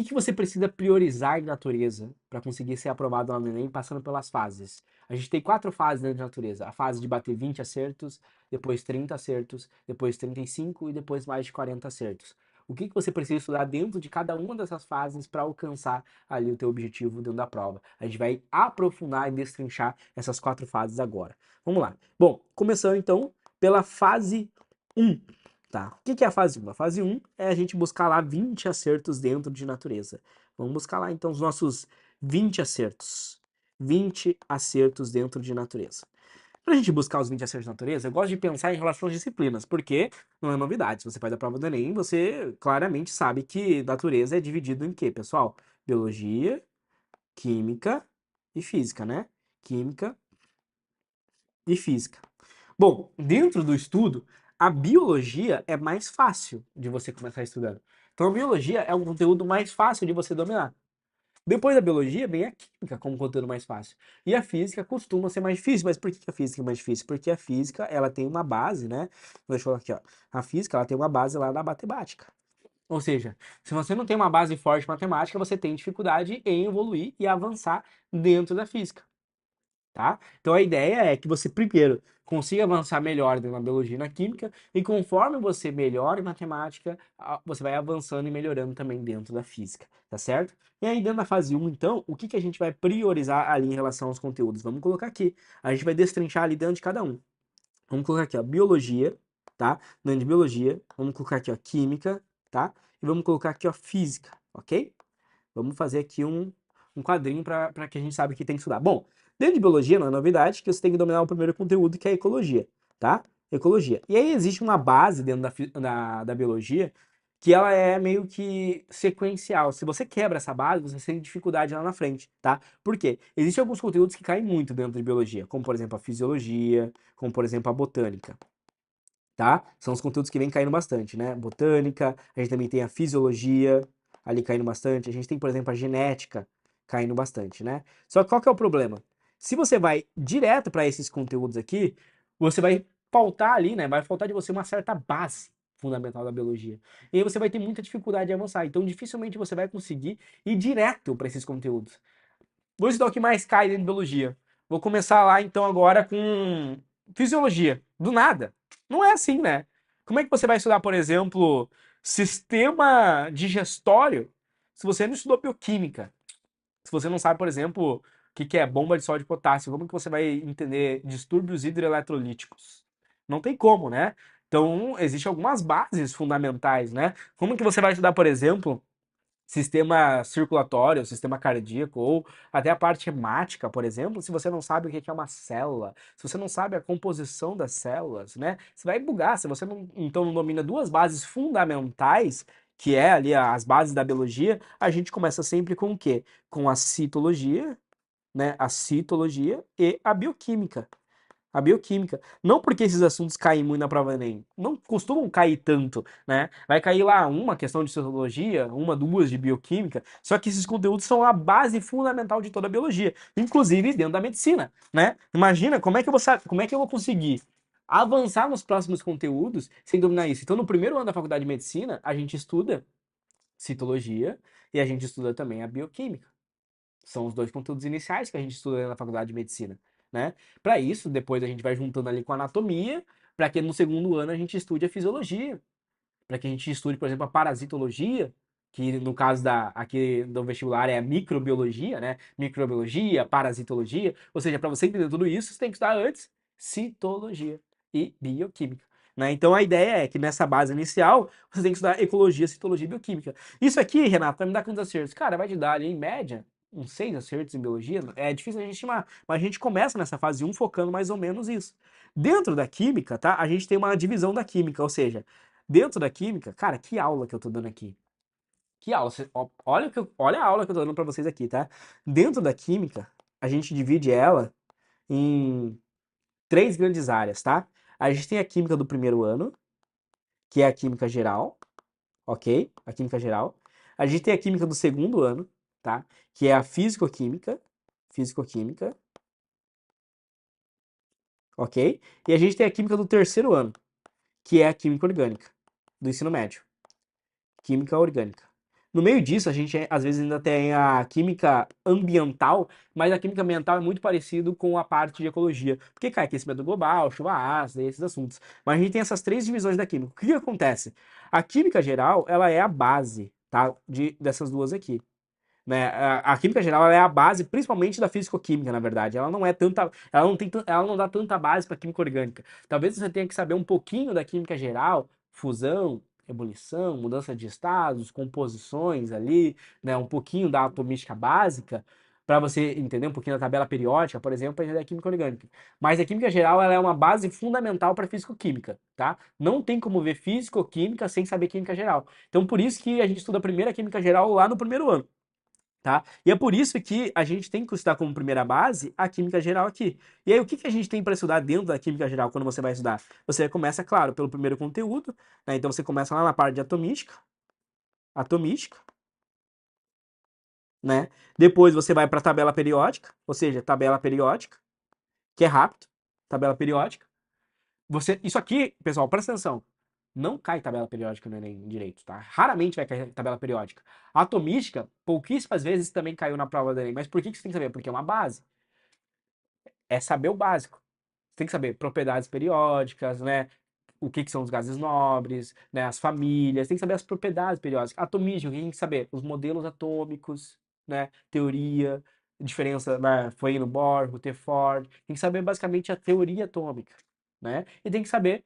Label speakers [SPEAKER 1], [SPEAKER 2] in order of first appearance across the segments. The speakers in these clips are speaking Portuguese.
[SPEAKER 1] que você precisa priorizar em natureza para conseguir ser aprovado lá no Enem passando pelas fases? A gente tem 4 fases dentro de natureza. A fase de bater 20 acertos, depois 30 acertos, depois 35 e depois mais de 40 acertos. O que você precisa estudar dentro de cada uma dessas fases para alcançar ali o teu objetivo dentro da prova? A gente vai aprofundar e destrinchar essas 4 fases agora. Vamos lá. Bom, começando então pela fase 1. Tá. O que é a fase 1? A fase 1 é a gente buscar lá 20 acertos dentro de natureza. Vamos buscar lá então os nossos 20 acertos. 20 acertos dentro de natureza. Para a gente buscar os 20 acertos de natureza, eu gosto de pensar em relação às disciplinas, porque não é novidade. Se você faz a prova do Enem, você claramente sabe que natureza é dividido em quê, pessoal? Biologia, química e física, né? Química e física. Bom, dentro do estudo, a biologia é mais fácil de você começar estudando. Então, a biologia é um conteúdo mais fácil de você dominar. Depois da biologia, vem a química como conteúdo mais fácil. E a física costuma ser mais difícil. Mas por que a física é mais difícil? Porque a física, ela tem uma base, né? Deixa eu falar aqui, ó. A física, ela tem uma base lá da matemática. Ou seja, se você não tem uma base forte em matemática, você tem dificuldade em evoluir e avançar dentro da física. Tá? Então a ideia é que você primeiro consiga avançar melhor na biologia e na química, e conforme você melhora em matemática, você vai avançando e melhorando também dentro da física, tá certo? E aí dentro da fase 1, então, o que a gente vai priorizar ali em relação aos conteúdos? Vamos colocar aqui, a gente vai destrinchar ali dentro de cada um. Vamos colocar aqui, ó, biologia, tá? Dentro de biologia, vamos colocar aqui, ó, química, tá? E vamos colocar aqui, ó, física, ok? Vamos fazer aqui um quadrinho para que a gente saiba que tem que estudar. Bom, dentro de biologia não é novidade que você tem que dominar o primeiro conteúdo, que é a ecologia, tá? Ecologia. E aí existe uma base dentro da biologia que ela é meio que sequencial. Se você quebra essa base, você tem dificuldade lá na frente, tá? Por quê? Existem alguns conteúdos que caem muito dentro de biologia, como por exemplo a fisiologia, como por exemplo a botânica, tá? São os conteúdos que vêm caindo bastante, né? Botânica, a gente também tem a fisiologia ali caindo bastante, a gente tem, por exemplo, a genética caindo bastante, né? Só que qual que é o problema? Se você vai direto para esses conteúdos aqui, você vai faltar ali, né? Vai faltar de você uma certa base fundamental da biologia. E aí você vai ter muita dificuldade de avançar. Então, dificilmente você vai conseguir ir direto para esses conteúdos. Vou estudar o que mais cai dentro de biologia. Vou começar lá então agora com fisiologia. Do nada. Não é assim, né? Como é que você vai estudar, por exemplo, sistema digestório se você não estudou bioquímica? Se você não sabe, por exemplo, o que é bomba de sódio e potássio, como que você vai entender distúrbios hidroeletrolíticos? Não tem como, né? Então, existem algumas bases fundamentais, né? Como que você vai estudar, por exemplo, sistema circulatório, sistema cardíaco, ou até a parte hemática, por exemplo, se você não sabe o que é uma célula, se você não sabe a composição das células, né? Você vai bugar, se você não, então não domina duas bases fundamentais, que é ali as bases da biologia, a gente começa sempre com o quê? Com a citologia, né? A citologia e a bioquímica. A bioquímica. Não porque esses assuntos caem muito na prova do Enem. Não costumam cair tanto, né? Vai cair lá uma questão de sociologia, uma, duas de bioquímica. Só que esses conteúdos são a base fundamental de toda a biologia, inclusive dentro da medicina, né? Imagina como é que eu vou, como é que eu vou conseguir avançar nos próximos conteúdos sem dominar isso. Então, no primeiro ano da faculdade de medicina, a gente estuda citologia e a gente estuda também a bioquímica. São os dois conteúdos iniciais que a gente estuda na faculdade de medicina, né? Para isso, depois a gente vai juntando ali com a anatomia, para que no segundo ano a gente estude a fisiologia, para que a gente estude, por exemplo, a parasitologia, que no caso aqui do vestibular é a microbiologia, né? Microbiologia, parasitologia, ou seja, para você entender tudo isso, você tem que estudar antes citologia e bioquímica. Né? Então a ideia é que nessa base inicial você tem que estudar ecologia, citologia e bioquímica. Isso aqui, Renato, vai me dar quantos acertos? Cara, vai te dar ali em média uns 6 acertos em biologia. É difícil a gente estimar, mas a gente começa nessa fase 1 focando mais ou menos isso. Dentro da química, tá? A gente tem uma divisão da química, ou seja, dentro da química, cara, que aula que eu tô dando aqui. Que aula. Olha, olha a aula que eu tô dando pra vocês aqui, tá? Dentro da química, a gente divide ela em três grandes áreas, tá? A gente tem a química do primeiro ano, que é a química geral, ok? A química geral. A gente tem a química do segundo ano, tá? Que é a físico-química, físico-química, ok? E a gente tem a química do terceiro ano, que é a química orgânica, do ensino médio. Química orgânica. No meio disso, a gente às vezes ainda tem a química ambiental, mas a química ambiental é muito parecido com a parte de ecologia, porque cai aquecimento global, chuva ácida e esses assuntos. Mas a gente tem essas três divisões da química. O que que acontece? A química geral, ela é a base, tá, dessas duas aqui. Né? A química geral ela é a base, principalmente da físico-química, na verdade. Ela não é tanta, ela não tem, ela não dá tanta base para química orgânica. Talvez você tenha que saber um pouquinho da química geral, fusão, ebulição, mudança de estados, composições ali, né? Um pouquinho da atomística básica, para você entender um pouquinho da tabela periódica, por exemplo, para entender a química orgânica. Mas a química geral ela é uma base fundamental para físico-química, tá? Não tem como ver físico-química sem saber química geral. Então, por isso que a gente estuda a primeira química geral lá no primeiro ano. Tá? E é por isso que a gente tem que estudar como primeira base a química geral aqui. E aí, o que que a gente tem para estudar dentro da química geral quando você vai estudar? Você começa, claro, pelo primeiro conteúdo, né? Então você começa lá na parte de atomística, né? Depois você vai para a tabela periódica, ou seja, tabela periódica, que é rápido, tabela periódica. Isso aqui, pessoal, presta atenção. Não cai tabela periódica no Enem direito, tá? Raramente vai cair tabela periódica. A atomística, pouquíssimas vezes também caiu na prova do Enem. Mas por que você tem que saber? Porque é uma base. É saber o básico. Você tem que saber propriedades periódicas, né? O que são os gases nobres, né? As famílias, tem que saber as propriedades periódicas. Atomística, o que tem que saber? Os modelos atômicos, né? Teoria, diferença, né? Feyerabend, Rutherford. Tem que saber basicamente a teoria atômica, né? E tem que saber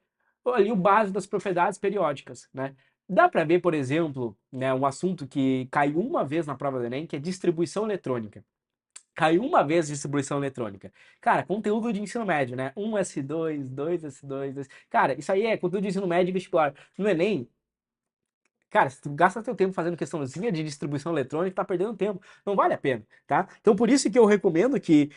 [SPEAKER 1] ali o básico das propriedades periódicas, né? Dá para ver, por exemplo, né, um assunto que caiu uma vez na prova do Enem, que é distribuição eletrônica. Caiu uma vez distribuição eletrônica. Cara, conteúdo de ensino médio, né? 1S2, 2S2. Cara, isso aí é conteúdo de ensino médio e vestibular. No Enem, cara, se tu gasta teu tempo fazendo questãozinha de distribuição eletrônica, tá perdendo tempo. Não vale a pena, tá? Então, por isso que eu recomendo que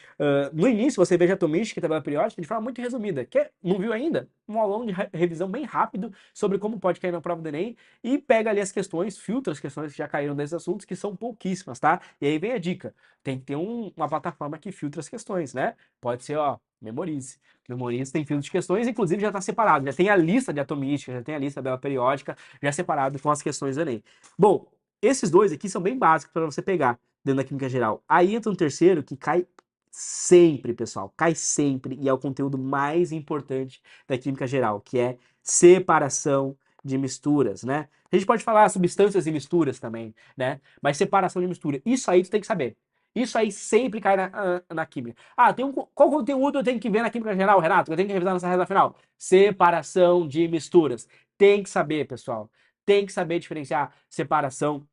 [SPEAKER 1] no início você veja a atomística e tabela periódica de forma muito resumida. Quer, não viu ainda? Um aulão de revisão bem rápido sobre como pode cair na prova do Enem e pega ali as questões, filtra as questões que já caíram desses assuntos, que são pouquíssimas, tá? E aí vem a dica. Tem que ter uma plataforma que filtra as questões, né? Pode ser, ó, Memorize. Memorize tem filtro de questões, inclusive já está separado. Já tem a lista de atomística, já tem a lista da tabela periódica, já separado com as questões do Enem. Bom, esses dois aqui são bem básicos para você pegar dentro da química geral. Aí entra um terceiro que cai sempre, pessoal, cai sempre e é o conteúdo mais importante da química geral, que é separação de misturas, né? A gente pode falar substâncias e misturas também, né? Mas separação de mistura, isso aí tu tem que saber. Isso aí sempre cai na química. Ah, qual conteúdo eu tenho que ver na química geral, Renato? Eu tenho que revisar nessa reta final. Separação de misturas. Tem que saber, pessoal. Tem que saber diferenciar separação.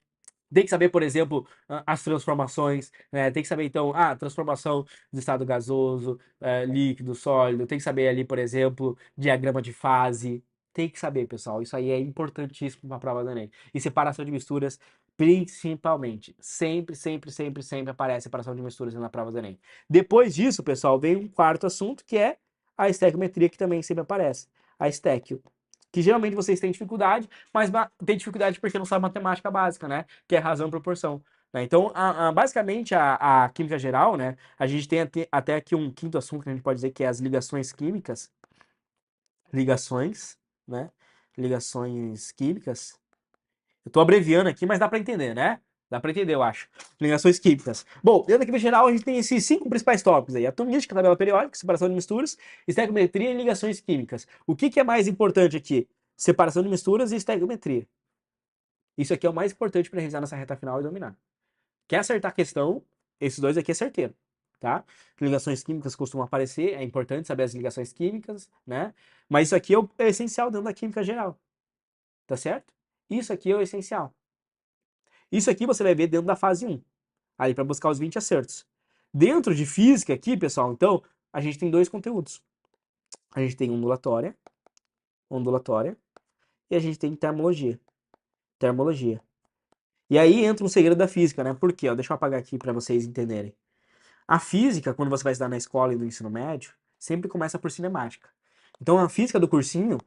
[SPEAKER 1] Tem que saber, por exemplo, as transformações, né? Tem que saber, então, a transformação do estado gasoso, líquido, sólido. Tem que saber ali, por exemplo, diagrama de fase. Tem que saber, pessoal. Isso aí é importantíssimo para a prova do Enem. E separação de misturas, principalmente. Sempre, sempre, sempre, sempre aparece separação de misturas na prova do Enem. Depois disso, pessoal, vem um quarto assunto, que é a estequiometria, que também sempre aparece. A estéquio. Que geralmente vocês têm dificuldade, mas tem dificuldade porque não sabe matemática básica, né? Que é razão e proporção. Né? Então, basicamente, a química geral, né? A gente tem até aqui um quinto assunto que a gente pode dizer que é as ligações químicas. Ligações, né? Ligações químicas. Eu tô abreviando aqui, mas dá para entender, né? Dá para entender, eu acho. Ligações químicas. Bom, dentro da química geral, a gente tem esses 5 principais tópicos aí: atomística, tabela periódica, separação de misturas, estequiometria e ligações químicas. O que é mais importante aqui? Separação de misturas e estequiometria. Isso aqui é o mais importante para revisar nessa reta final e dominar. Quer acertar a questão? Esses dois aqui é certeiro, tá? Ligações químicas costumam aparecer, é importante saber as ligações químicas, né? Mas isso aqui é essencial dentro da química geral, tá certo? Isso aqui é o essencial. Isso aqui você vai ver dentro da fase 1, aí para buscar os 20 acertos. Dentro de física aqui, pessoal, então, a gente tem dois conteúdos. A gente tem ondulatória, e a gente tem termologia. E aí entra um segredo da física, né? Por quê? Ó, deixa eu apagar aqui para vocês entenderem. A física, quando você vai estudar na escola e no ensino médio, sempre começa por cinemática. Então a física do cursinho,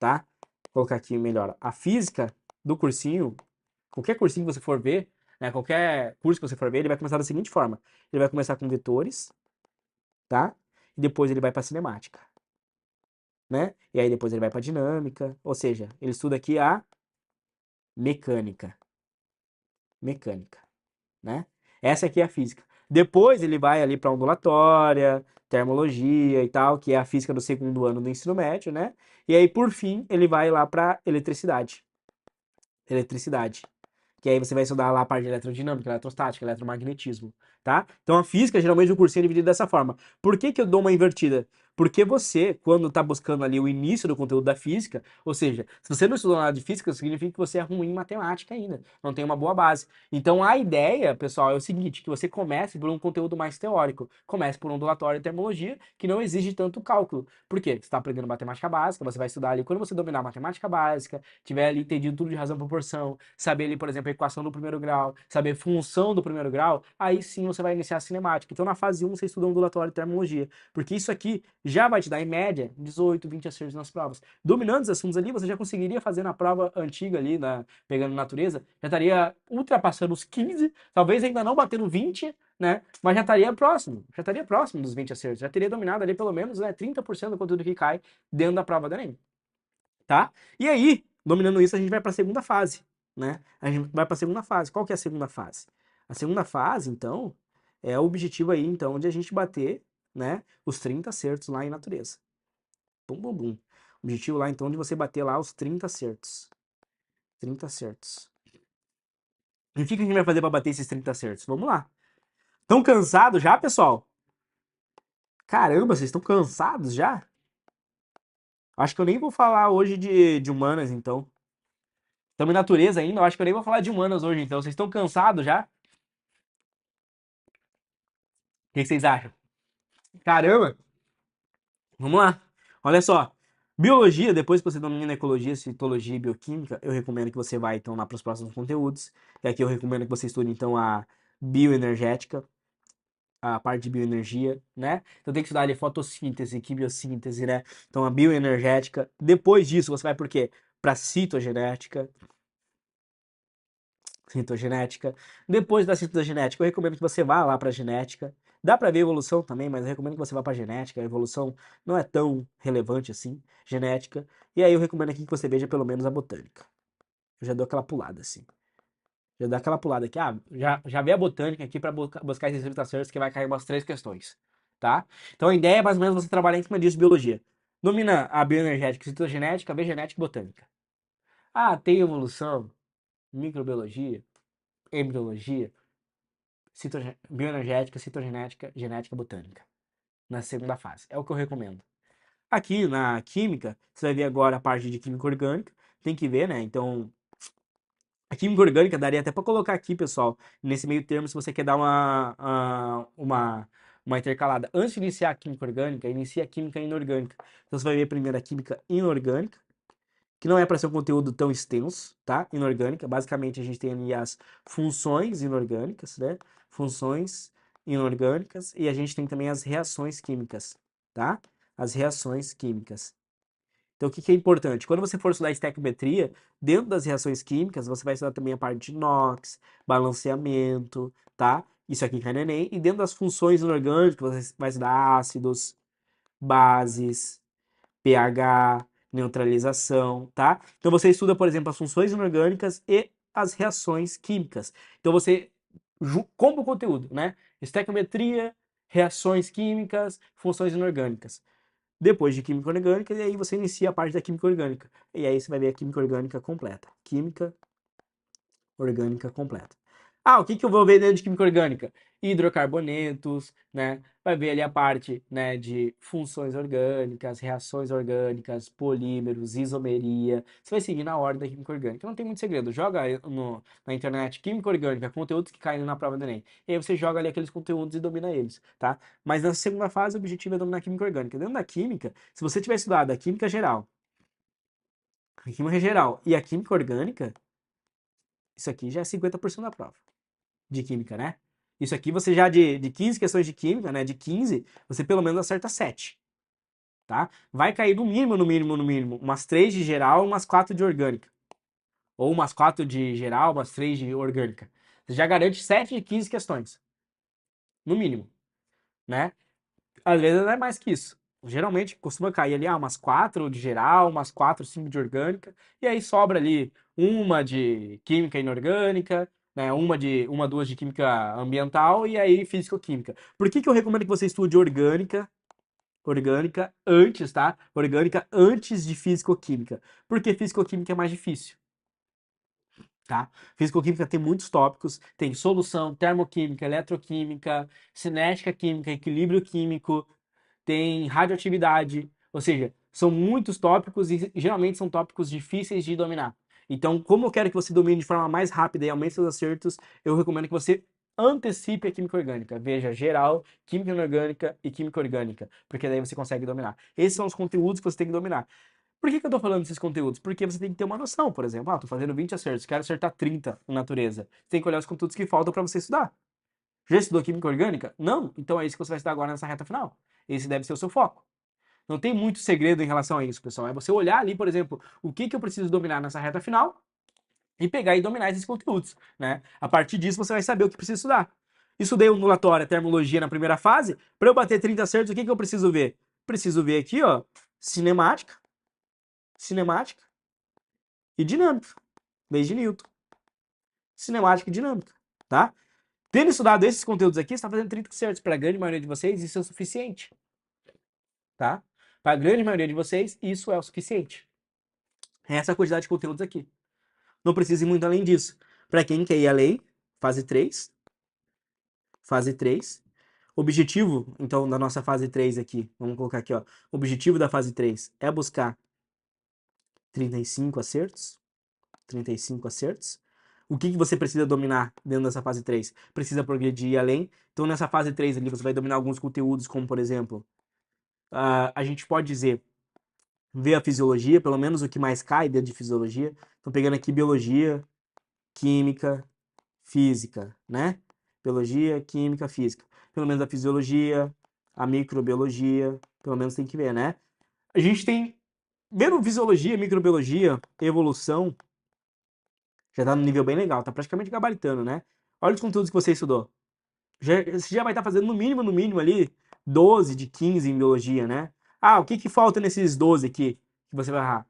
[SPEAKER 1] tá? Vou colocar aqui melhor. A física do cursinho, qualquer cursinho que você for ver, né? Qualquer curso que você for ver, ele vai começar da seguinte forma: ele vai começar com vetores, tá? E depois ele vai para cinemática, né? E aí depois ele vai para dinâmica, ou seja, ele estuda aqui a mecânica. mecânica, né? Essa aqui é a física. Depois ele vai ali para ondulatória, termologia e tal, que é a física do segundo ano do ensino médio, né? E aí, por fim, ele vai lá para eletricidade. Eletricidade. Que aí você vai estudar lá a parte de eletrodinâmica, eletrostática, eletromagnetismo, tá? Então a física, geralmente o cursinho é dividido dessa forma. Por que que eu dou uma invertida? Porque você, quando está buscando ali o início do conteúdo da física, ou seja, se você não estudou nada de física, significa que você é ruim em matemática ainda, não tem uma boa base. Então a ideia, pessoal, é o seguinte, que você comece por um conteúdo mais teórico, comece por ondulatória e termologia, que não exige tanto cálculo. Por quê? Você está aprendendo matemática básica, você vai estudar ali, quando você dominar a matemática básica, tiver ali entendido tudo de razão e proporção, saber ali, por exemplo, a equação do primeiro grau, saber função do primeiro grau, aí sim você vai iniciar a cinemática. Então na fase 1 você estuda ondulatória e termologia, porque isso aqui já vai te dar, em média, 18, 20 acertos nas provas. Dominando os assuntos ali, você já conseguiria fazer na prova antiga ali, pegando natureza, já estaria ultrapassando os 15, talvez ainda não batendo 20, né? Mas já estaria próximo dos 20 acertos, já teria dominado ali pelo menos, né, 30% do conteúdo que cai dentro da prova do Enem, tá? E aí, dominando isso, a gente vai para a segunda fase, né? A gente vai para a segunda fase. Qual que é a segunda fase? A segunda fase, então, é o objetivo aí, então, de a gente bater, né, os 30 acertos lá em natureza. Bum, bum, bum. O objetivo lá, então, de você bater lá os 30 acertos. 30 acertos. E o que que a gente vai fazer para bater esses 30 acertos? Vamos lá. Estão cansados já, pessoal? Caramba, vocês estão cansados já? Acho que eu nem vou falar hoje de humanas, então. Estamos em natureza ainda, eu acho que eu nem vou falar de humanas hoje, então. Vocês estão cansados já? O que vocês acham? Caramba! Vamos lá. Olha só. Biologia, depois que você domina ecologia, citologia e bioquímica, eu recomendo que você vá então lá para os próximos conteúdos. E aqui eu recomendo que você estude então a bioenergética, a parte de bioenergia, né? Então tem que estudar ali fotossíntese, quimiossíntese, né? Então a bioenergética. Depois disso você vai por quê? Para citogenética, citogenética. Depois da citogenética, eu recomendo que você vá lá para genética. Dá para ver evolução também, mas eu recomendo que você vá para genética. A evolução não é tão relevante assim, genética. E aí eu recomendo aqui que você veja pelo menos a botânica. Eu já dou aquela pulada assim. Já dá aquela pulada aqui. Ah, já vê a botânica aqui para buscar esses 30 acertos que vai cair umas 3 questões, tá? Então a ideia é mais ou menos você trabalhar em cima disso, biologia. Domina a bioenergética, citogenética, vê genética e botânica. Ah, tem evolução, microbiologia, embriologia, bioenergética, citogenética, genética botânica. Na segunda fase. É o que eu recomendo. Aqui na química, você vai ver agora a parte de química orgânica. Tem que ver, né? Então, a química orgânica daria até para colocar aqui, pessoal, nesse meio termo, se você quer dar uma intercalada. Antes de iniciar a química orgânica, inicia a química inorgânica. Então, você vai ver primeiro a química inorgânica, que não é para ser um conteúdo tão extenso, tá? Inorgânica. Basicamente, a gente tem ali as funções inorgânicas, né? Funções inorgânicas. E a gente tem também as reações químicas, tá? As reações químicas. Então, o que que é importante? Quando você for estudar estequiometria, dentro das reações químicas, você vai estudar também a parte de NOx, balanceamento, tá? Isso aqui cai no Enem. E dentro das funções inorgânicas, você vai estudar ácidos, bases, pH, neutralização, tá? Então você estuda, por exemplo, as funções inorgânicas e as reações químicas. Então você compra o conteúdo, né? Estequiometria, reações químicas, funções inorgânicas. Depois de química orgânica, e aí você inicia a parte da química orgânica. E aí você vai ver a química orgânica completa. Química orgânica completa. Ah, o que que eu vou ver dentro de química orgânica? Hidrocarbonetos, né? Vai ver ali a parte, né, de funções orgânicas, reações orgânicas, polímeros, isomeria. Você vai seguir na ordem da química orgânica. Não tem muito segredo. Joga aí na internet química orgânica, conteúdos que caem na prova do Enem. E aí você joga ali aqueles conteúdos e domina eles, tá? Mas na segunda fase, o objetivo é dominar a química orgânica. Dentro da química, se você tiver estudado a química geral e a química orgânica, isso aqui já é 50% da prova de química, né? Isso aqui você já de 15 questões de química, né? De 15, você pelo menos acerta 7, tá? Vai cair no mínimo, no mínimo, no mínimo, umas 3 de geral, umas 4 de orgânica. Ou umas 4 de geral, umas 3 de orgânica. Você já garante 7 de 15 questões. No mínimo, né? Às vezes é mais que isso. Geralmente costuma cair ali umas 4 de geral, umas 4, 5 de orgânica. E aí sobra ali uma de química inorgânica, né? Duas de química ambiental e aí físico-química. Por que que eu recomendo que você estude orgânica antes, tá? Orgânica antes de físico-química. Porque físico-química é mais difícil, tá? Físico-química tem muitos tópicos, tem solução, termoquímica, eletroquímica, cinética química, equilíbrio químico, tem radioatividade, ou seja, são muitos tópicos e geralmente são tópicos difíceis de dominar. Então, como eu quero que você domine de forma mais rápida e aumente seus acertos, eu recomendo que você antecipe a química orgânica. Veja geral, química inorgânica e química orgânica, porque daí você consegue dominar. Esses são os conteúdos que você tem que dominar. Por que que eu tô falando desses conteúdos? Porque você tem que ter uma noção, por exemplo, tô fazendo 20 acertos, quero acertar 30 em natureza. Você tem que olhar os conteúdos que faltam para você estudar. Já estudou química orgânica? Não? Então é isso que você vai estudar agora nessa reta final. Esse deve ser o seu foco. Não tem muito segredo em relação a isso, pessoal. É você olhar ali, por exemplo, o que que eu preciso dominar nessa reta final e pegar e dominar esses conteúdos, né? A partir disso você vai saber o que precisa estudar. Estudei ondulatória, termologia na primeira fase. Para eu bater 30 acertos, o que que eu preciso ver? Preciso ver aqui, ó, cinemática, cinemática e dinâmica, leis de Newton. Cinemática e dinâmica, tá? Tendo estudado esses conteúdos aqui, você está fazendo 30 acertos. Para a grande maioria de vocês, isso é o suficiente, tá? Para a grande maioria de vocês, isso é o suficiente. Essa é a quantidade de conteúdos aqui. Não precisa ir muito além disso. Para quem quer ir além, fase 3. Fase 3. Objetivo, então, da nossa fase 3 aqui, vamos colocar aqui, ó. O objetivo da fase 3 é buscar 35 acertos. 35 acertos. O que que você precisa dominar dentro dessa fase 3? Precisa progredir e ir além. Então, nessa fase 3 ali, você vai dominar alguns conteúdos, como, por exemplo, a gente pode dizer, ver a fisiologia, pelo menos o que mais cai dentro de fisiologia. Estou pegando aqui biologia, química, física, né? Biologia, química, física. Pelo menos a fisiologia, a microbiologia, pelo menos tem que ver, né? A gente tem, vendo fisiologia, microbiologia, evolução, já tá no nível bem legal, tá praticamente gabaritando, né? Olha os conteúdos que você estudou. Você já vai estar fazendo no mínimo ali 12 de 15 em biologia, né? Ah, o que que falta nesses 12 aqui que você vai errar?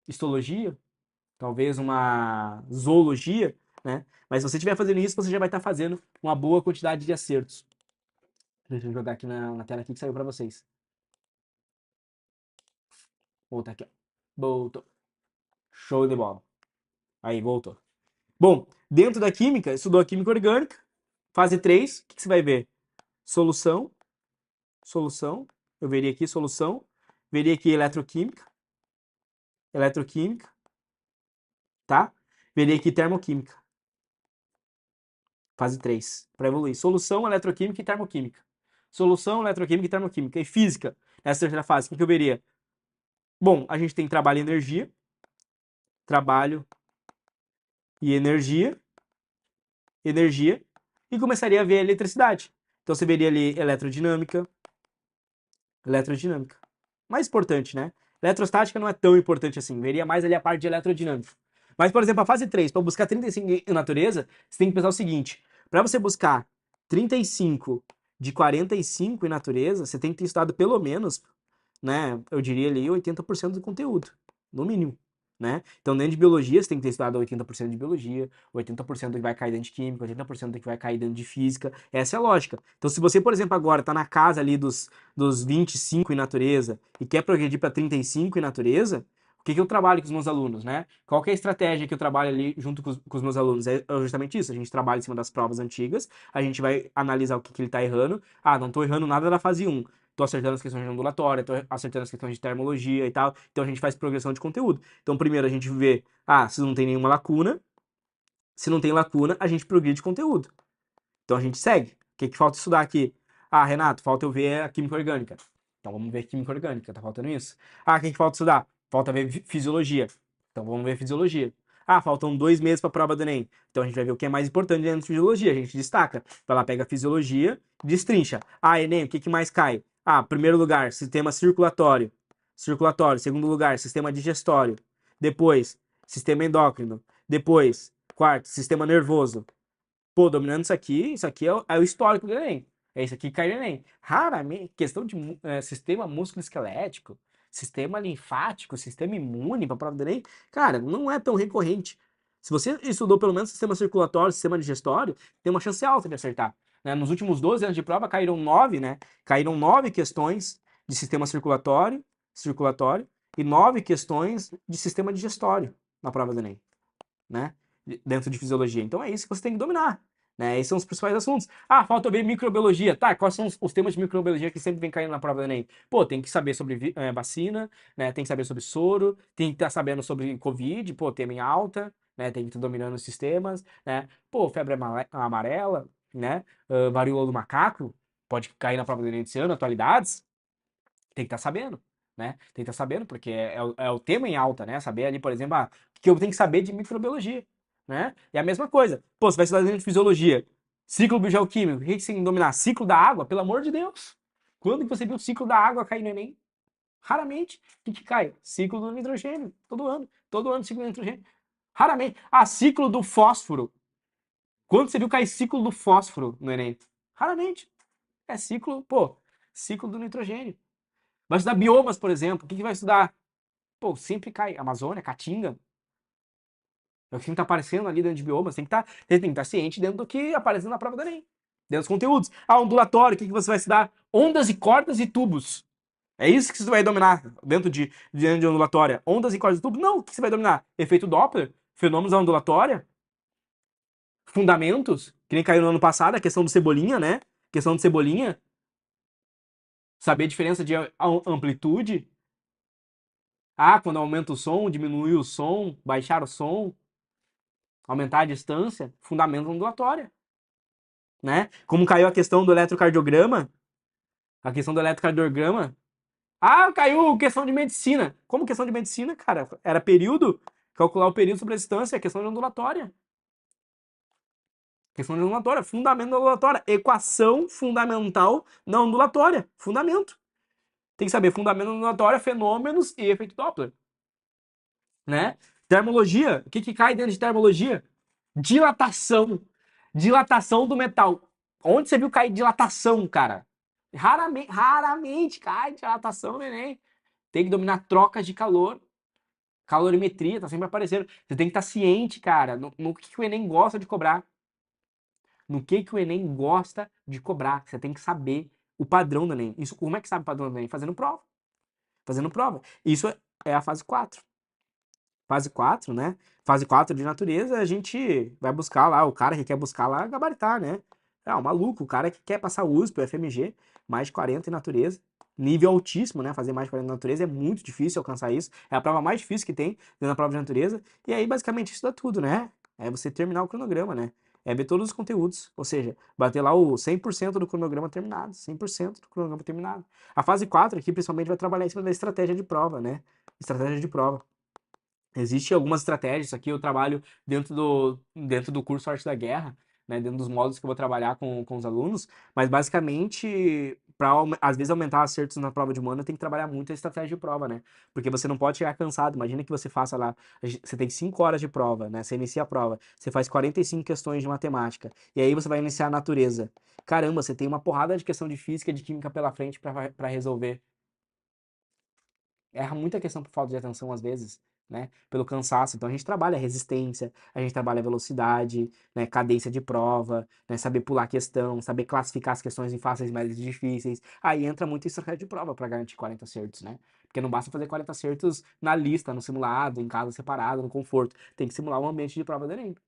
[SPEAKER 1] Histologia? Talvez uma zoologia, né? Mas se você estiver fazendo isso, você já vai estar fazendo uma boa quantidade de acertos. Deixa eu jogar aqui na tela aqui que saiu para vocês. Voltar aqui, ó. Voltou. Show de bola. Aí, voltou. Bom, dentro da química, estudou a química orgânica. Fase 3, o que que você vai ver? Solução, solução. Eu veria aqui solução. Veria aqui eletroquímica, eletroquímica, tá? Veria aqui termoquímica. Fase 3, para evoluir. Solução, eletroquímica e termoquímica. Solução, eletroquímica e termoquímica. E física, nessa terceira fase, o que eu veria? Bom, a gente tem trabalho e energia. Trabalho e energia. Energia. E começaria a ver a eletricidade. Então você veria ali eletrodinâmica. Eletrodinâmica. Mais importante, né? Eletrostática não é tão importante assim. Veria mais ali a parte de eletrodinâmica. Mas, por exemplo, a fase 3, para buscar 35 em natureza, você tem que pensar o seguinte: para você buscar 35 de 45 em natureza, você tem que ter estudado pelo menos, né? Eu diria ali 80% do conteúdo, no mínimo. Né? Então, dentro de biologia, você tem que ter estudado 80% de biologia, 80% do que vai cair dentro de química, 80% do que vai cair dentro de física. Essa é a lógica. Então, se você, por exemplo, agora está na casa ali dos 25 em natureza e quer progredir para 35 em natureza, o que que eu trabalho com os meus alunos, né? Qual que é a estratégia que eu trabalho ali junto com os meus alunos? É justamente isso. A gente trabalha em cima das provas antigas, a gente vai analisar o que que ele está errando. Ah, não estou errando nada da fase 1. Tô acertando as questões de ondulatória, tô acertando as questões de termologia e tal. Então a gente faz progressão de conteúdo. Então primeiro a gente vê, se não tem nenhuma lacuna. Se não tem lacuna, a gente progride conteúdo. Então a gente segue. O que que falta estudar aqui? Ah, Renato, falta eu ver a química orgânica. Então vamos ver química orgânica, tá faltando isso. Ah, o que que falta estudar? Falta ver fisiologia. Então vamos ver fisiologia. Ah, faltam 2 meses para a prova do Enem. Então a gente vai ver o que é mais importante dentro de fisiologia. A gente destaca. Vai lá, pega a fisiologia, destrincha. Ah, Enem, o que que mais cai? Ah, primeiro lugar, sistema circulatório. Circulatório. Segundo lugar, sistema digestório. Depois, sistema endócrino. Depois, quarto, sistema nervoso. Pô, dominando isso aqui é o histórico do Enem. É isso aqui que cai no Enem. Raramente, questão de sistema músculo-esquelético, sistema linfático, sistema imune para prova do Enem, cara, não é tão recorrente. Se você estudou pelo menos sistema circulatório, sistema digestório, tem uma chance alta de acertar. Né? Nos últimos 12 anos de prova caíram 9, né? Caíram 9 questões de sistema circulatório e 9 questões de sistema digestório na prova do Enem, né? Dentro de fisiologia. Então é isso que você tem que dominar. Né? Esses são os principais assuntos. Ah, falta ver microbiologia. Tá, quais são os temas de microbiologia que sempre vem caindo na prova do Enem? Pô, tem que saber sobre vacina, né? Tem que saber sobre soro, tem que estar sabendo sobre Covid, pô, tema em alta, né? Tem que estar dominando os sistemas, né? Pô, febre amarela, né? Varíola do macaco, pode cair na prova do Enem desse ano, atualidades, tem que estar sabendo. Né? Tem que estar sabendo, porque é o tema em alta, né? Saber ali, por exemplo, o que eu tenho que saber de microbiologia, né? E a mesma coisa. Pô, você vai estudar dentro de fisiologia, ciclo biogeoquímico, o que você tem que dominar? Ciclo da água, pelo amor de Deus. Quando que você viu o ciclo da água cair no Enem? Raramente. O que cai? Ciclo do nitrogênio, todo ano. Todo ano ciclo do nitrogênio. Raramente. Ah, ciclo do fósforo. Quando você viu cair ciclo do fósforo no Enem? Raramente. É ciclo, pô, ciclo do nitrogênio. Vai estudar biomas, por exemplo. O que vai estudar? Pô, sempre cai. Amazônia, Caatinga. É o que tá aparecendo ali dentro de biomas. Você tem que estar ciente dentro do que aparece na prova do Enem. Dentro dos conteúdos. Ah, ondulatório, o que você vai estudar? Ondas e cordas e tubos. É isso que você vai dominar dentro de ondulatória. Ondas e cordas e tubos? Não, o que você vai dominar? Efeito Doppler? Fenômenos da ondulatória? Fundamentos? Que nem caiu no ano passado, a questão do Cebolinha, né? Questão do Cebolinha. Saber a diferença de amplitude. Ah, quando aumenta o som, diminui o som, baixar o som, aumentar a distância, fundamento ondulatória, né? Como caiu a questão do eletrocardiograma, a questão do eletrocardiograma. Ah, caiu questão de medicina. Como questão de medicina, cara? Era período, calcular o período sobre a distância, questão de ondulatória. Questão de ondulatória, fundamento da ondulatória, equação fundamental da ondulatória, fundamento. Tem que saber fundamento da ondulatória, fenômenos e efeito Doppler. Né? Termologia, o que cai dentro de termologia? Dilatação. Dilatação do metal. Onde você viu cair dilatação, cara? Raramente cai dilatação no Enem. Tem que dominar trocas de calor. Calorimetria, tá sempre aparecendo. Você tem que estar ciente, cara, no que o Enem gosta de cobrar. No que o Enem gosta de cobrar. Você tem que saber o padrão do Enem. Isso, como é que sabe o padrão do Enem? Fazendo prova. Fazendo prova. Isso é a fase 4. Fase 4, né? Fase 4 de natureza, a gente vai buscar lá, o cara que quer buscar lá, gabaritar, né? É, o maluco, o cara que quer passar USP, o FMG, mais de 40 em natureza. Nível altíssimo, né? Fazer mais de 40 em natureza é muito difícil alcançar isso. É a prova mais difícil que tem dentro da prova de natureza. E aí, basicamente, isso dá tudo, né? É você terminar o cronograma, né? É ver todos os conteúdos. Ou seja, bater lá o 100% do cronograma terminado. 100% do cronograma terminado. A fase 4 aqui, principalmente, vai trabalhar em cima da estratégia de prova, né? Estratégia de prova. Existem algumas estratégias, isso aqui eu trabalho dentro do curso Arte da Guerra, né, dentro dos módulos que eu vou trabalhar com os alunos, mas basicamente, para às vezes aumentar acertos na prova de humana, tem que trabalhar muito a estratégia de prova, né? Porque você não pode chegar cansado. Imagina que você faça lá, você tem 5 horas de prova, né? Você inicia a prova, você faz 45 questões de matemática, e aí você vai iniciar a natureza. Caramba, você tem uma porrada de questão de física, de química pela frente para resolver. Erra muita questão por falta de atenção às vezes, né? Pelo cansaço. Então a gente trabalha resistência, a gente trabalha velocidade, né? Cadência de prova, né? Saber pular a questão, saber classificar as questões em fáceis, médias e difíceis. Aí entra muito estratégia de prova para garantir 40 acertos, né? Porque não basta fazer 40 acertos na lista, no simulado, em casa separado, no conforto. Tem que simular um ambiente de prova do Enem.